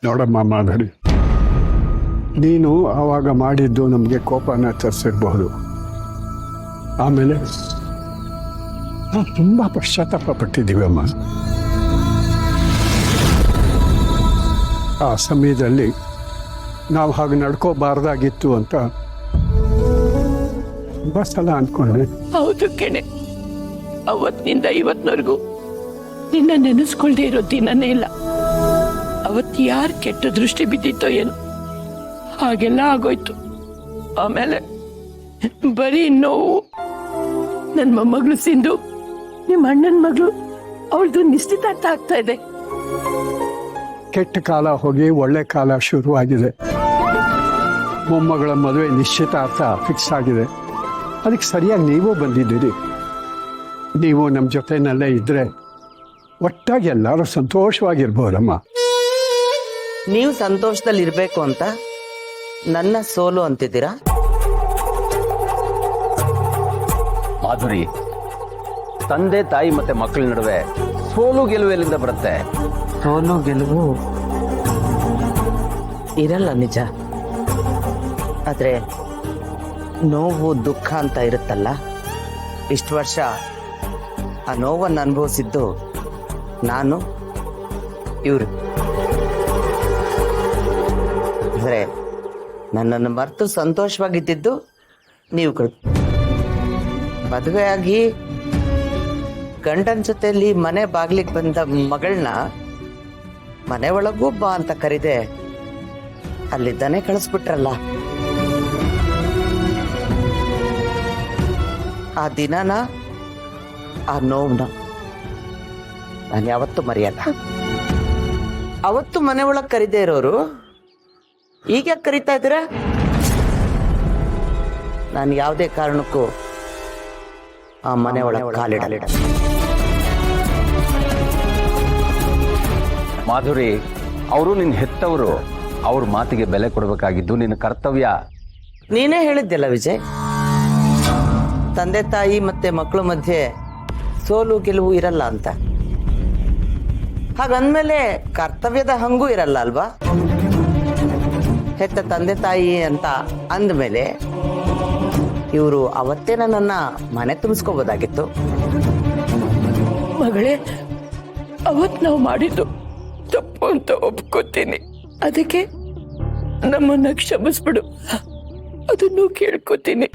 ನೋಡಮ್ಮ ಮಾಧುರಿ, ನೀನು ಆವಾಗ ಮಾಡಿದ್ದು ನಮಗೆ ಕೋಪನ ತರಿಸಿರ್ಬಹುದು. ಆಮೇಲೆ ನಾವು ತುಂಬ ಪಶ್ಚಾತ್ತಾಪ ಪಟ್ಟಿದ್ದೀವಿ ಅಮ್ಮ. ಆ ಸಮಯದಲ್ಲಿ ನಾವು ಹಾಗೆ ನಡ್ಕೋಬಾರ್ದಾಗಿತ್ತು ಅಂತ ತುಂಬ ಸಲ ಅಂದ್ಕೊಂಡೆ. ಹೌದು ಕೆಣೆ, ಅವತ್ತಿನಿಂದ ಇವತ್ತಿನವರೆಗೂ ನಿನ್ನ ನೆನೆಸ್ಕೊಳ್ದೇ ಇರೋ ದಿನನೇ ಇಲ್ಲ. ಅವತ್ತು ಯಾರು ಕೆಟ್ಟ ದೃಷ್ಟಿ ಬಿದ್ದಿತ್ತೋ ಏನೋ, ಹಾಗೆಲ್ಲ ಆಗೋಯ್ತು. ಆಮೇಲೆ ಬರೀ ನೋವು. ನನ್ನ ಮೊಮ್ಮಗಳು ಸಿಂಧು, ನಿಮ್ಮ ಅಣ್ಣನ ಮಗಳು, ಅವಳದು ನಿಶ್ಚಿತಾರ್ಥ ಆಗ್ತಾ ಇದೆ. ಕೆಟ್ಟ ಕಾಲ ಹೋಗಿ ಒಳ್ಳೆ ಕಾಲ ಶುರುವಾಗಿದೆ. ಮೊಮ್ಮಗಳ ಮದುವೆ ನಿಶ್ಚಿತಾರ್ಥ ಫಿಕ್ಸ್ ಆಗಿದೆ. ಅದಕ್ಕೆ ಸರಿಯಾಗಿ ನೀವು ಬಂದಿದ್ದೀರಿ. ನೀವು ನಮ್ಮ ಜೊತೆನಲ್ಲೇ ಇದ್ದರೆ ಒಟ್ಟಾಗಿ ಎಲ್ಲರೂ ಸಂತೋಷವಾಗಿರ್ಬೋದಮ್ಮ. ನೀವು ಸಂತೋಷದಲ್ಲಿ ಇರಬೇಕು ಅಂತ ನನ್ನ ಸೋಲು ಅಂತಿದ್ದೀರಾ? ಮಾಧುರಿ, ತಂದೆ ತಾಯಿ ಮತ್ತೆ ಮಕ್ಕಳ ನಡುವೆ ಸೋಲು ಗೆಲುವು ಎಲ್ಲಿಂದ ಬರುತ್ತೆ? ಸೋಲು ಗೆಲುವು ಇರಲ್ಲ, ನಿಜ. ಆದ್ರೆ ನೋವು ದುಃಖ ಅಂತ ಇರುತ್ತಲ್ಲ, ಇಷ್ಟು ವರ್ಷ ಆ ನೋವನ್ನು ಅನುಭವಿಸಿದ್ದು ನಾನು, ಇವರು. ಅಂದ್ರೆ ನನ್ನನ್ನು ಮರೆತು ಸಂತೋಷವಾಗಿದ್ದಿದ್ದು ನೀವುಗಳು. ಮದುವೆ ಆಗಿ ಗಂಡನ ಜೊತೆಯಲ್ಲಿ ಮನೆ ಬಾಗ್ಲಿಗೆ ಬಂದ ಮಗಳನ್ನ ಮನೆ ಒಳಗೂ ಬಾ ಅಂತ ಕರೀದೆ ಅಲ್ಲಿದ್ದಾನೆ ಕಳಿಸ್ಬಿಟ್ರಲ್ಲ. ಆ ದಿನನ, ಆ ನೋವನ್ನ ನಾನು ಯಾವತ್ತೂ ಮರೆಯಲ್ಲ. ಅವತ್ತು ಮನೆ ಒಳಗೆ ಕರೀದೇ ಇರೋರು ಈಗ ಯಾಕೆ ಕರೀತಾ ಇದ್ದೀರಾ? ನಾನು ಯಾವುದೇ ಕಾರಣಕ್ಕೂ ಆ ಮನೆ ಒಳಗೆ ಕಾಲಿಡಲಿಡ. ಮಾಧುರಿ, ಅವರು ನಿನ್ನ ಹೆತ್ತವರು. ಅವ್ರ ಮಾತಿಗೆ ಬೆಲೆ ಕೊಡಬೇಕಾಗಿದ್ದು ನಿನ್ನ ಕರ್ತವ್ಯ. ನೀನೇ ಹೇಳಿದ್ಯಲ್ಲ ವಿಜಯ್, ತಂದೆ ತಾಯಿ ಮತ್ತೆ ಮಕ್ಕಳ ಮಧ್ಯೆ ಸೋಲು ಗೆಲುವು ಇರಲ್ಲ ಅಂತ. ಹಾಗಂದ್ಮೇಲೆ ಕರ್ತವ್ಯದ ಹಂಗೂ ಇರಲ್ಲ ಅಲ್ವಾ? ಹೆತ್ತ ತಂದೆ ತಾಯಿ ಅಂತ ಅಂದ್ಮೇಲೆ ಇವರು ಅವತ್ತೇ ನನ್ನನ್ನ ಮನೆ ತುಂಬಿಸ್ಕೋಬೋದಾಗಿತ್ತು. ಮಗಳೇ, ಅವತ್ ನಾವು ಮಾಡಿದ್ದು ತಪ್ಪು ಅಂತ ಒಪ್ಕೋತೀನಿ. ಅದಕ್ಕೆ ನಮ್ಮನ್ನ ಕ್ಷಮಿಸ್ಬಿಡು, ಅದನ್ನು ಕೇಳ್ಕೊತೀನಿ.